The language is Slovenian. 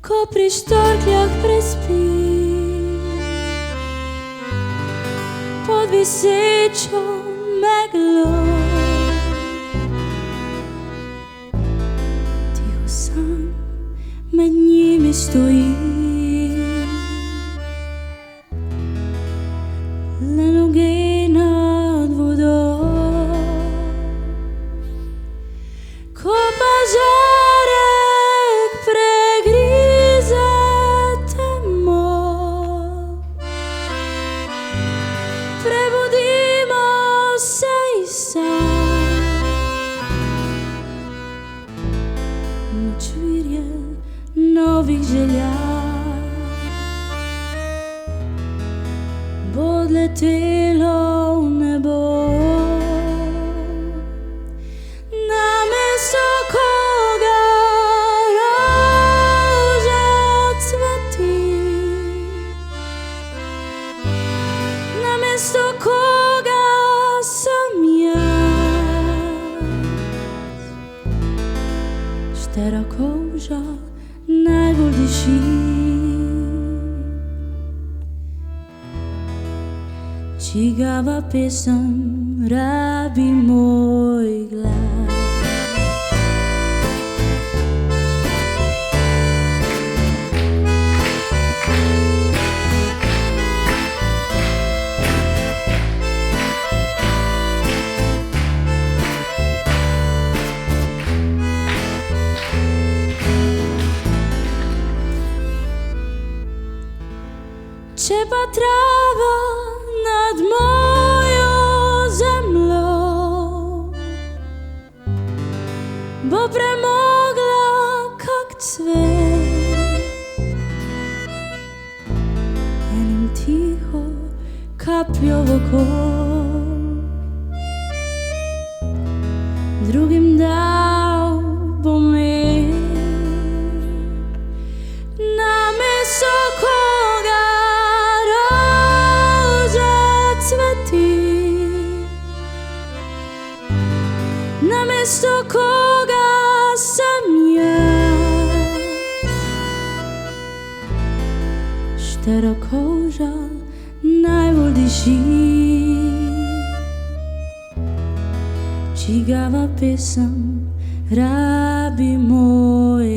ko pri štorkljah prespi pod visečo meglo. Tiho sam med njimi stoji, le noge nad vodo. Ko pa žarek pregrize temo, prebudimo se iz sanj. Močvirje novih želja bo odletelo v nebo. Namesto koga rože cveti, namesto koga sem jaz. Štera koža najbolj diši, čigava pesem rabi moj glas. Če pa trava nad mojo zemljo bo premogla kak cvet, enim tiho kapljo v oko, drugim dal bom mir. Namesto koga namesto koga sem jaz. Štera koža najbolj diši, čigava pesem rabi moj